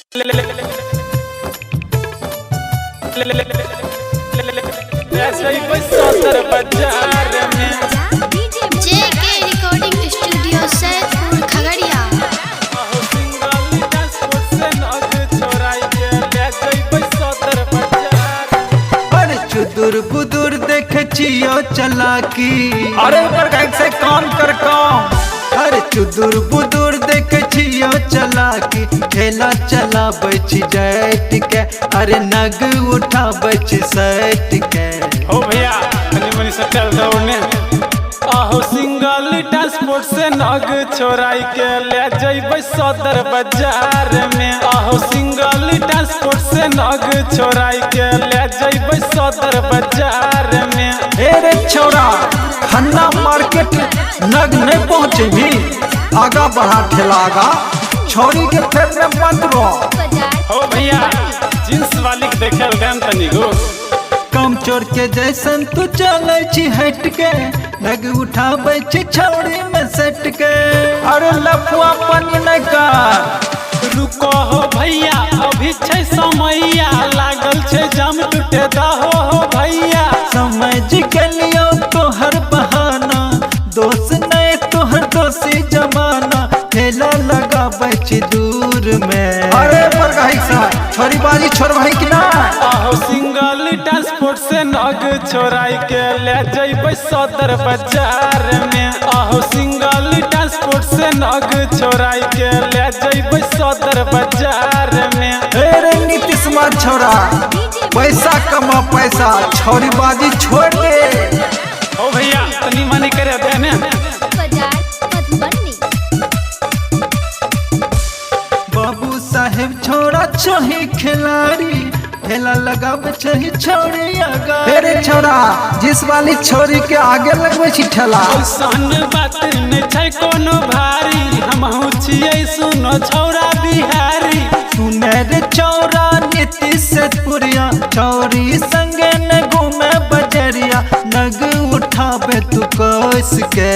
जेके recording studio Saidpur Khagaria. अरे चुदुर बुदुर देख चियो चलाकी। अरे पर से काम कर काम। अरे चुदुर बुदुर देख चियो चलाकी। ठेला चला बच जैट के। अरे नग उठा बच सैट के। हो भैया तनी मनी से चल दौड़ने आहो सिंगल ट्रांसपोर्ट से नग छोराई के ले जइबै सदर बाजार में। आहो सिंगल ट्रांसपोर्ट से नग छोराई के ले जइबै सदर बाजार में। हे रे छोरा खन्ना मार्केट नग नहीं पहुँचे भी। आगा बढ़ा ठेला आगा छोरी के फेर में मत रो। हो भैया जींस वाली के देखे गन तनी गो कम चोर के जैसन तू चले छी हट के। नग उठाबै छी छौड़ी में सट के। अरे लफुआ पानी नहीं कर। रुको हो भैया अभी छै समैया लागल छै जाम टूटे दहो हो भैया। समझ के लियो तोहर बहाना दोस्त नहीं तोहर दोषी जमाना। ठेला लगा बच दूर में। अरे पर छोरी बाजी छोड़ भाई कि ना। आहो सिंगल ट्रांसपोर्ट से नग छोराई के ले जइबै सदर बाजार में। आहो सिंगल ट्रांसपोर्ट से नग छोराई के ले जइबै सदर बाजार में। अरे नीतीश कुमार छोरा पैसा कमा पैसा छोरी बाजी छोड़ दे। ओ भैया तनी मनी करे देने बाबू साहेब छोरा चाहे खिलाड़ी। ठेला लगावे चाहे छोड़ी आगा। अरे छोरा जिस वाली छोरी के आगे लगवे छी ठेला। सन बात नहीं छै कोनो भारी हमहु छियै सुनो छौरा बिहारी। सुने रे चौरा नीतीश पुरिया चौरी संगे न घूमे बजरिया। नग उठावे तू कोस के।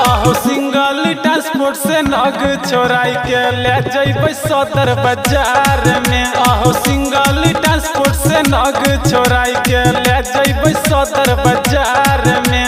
आहो सिंगल ट्रांसपोर्ट से नग छोराई के ले जइबै सदर बाजार में। आहो सिंगल ट्रांसपोर्ट से नग छोराई के ले जइबै सदर बाजार में।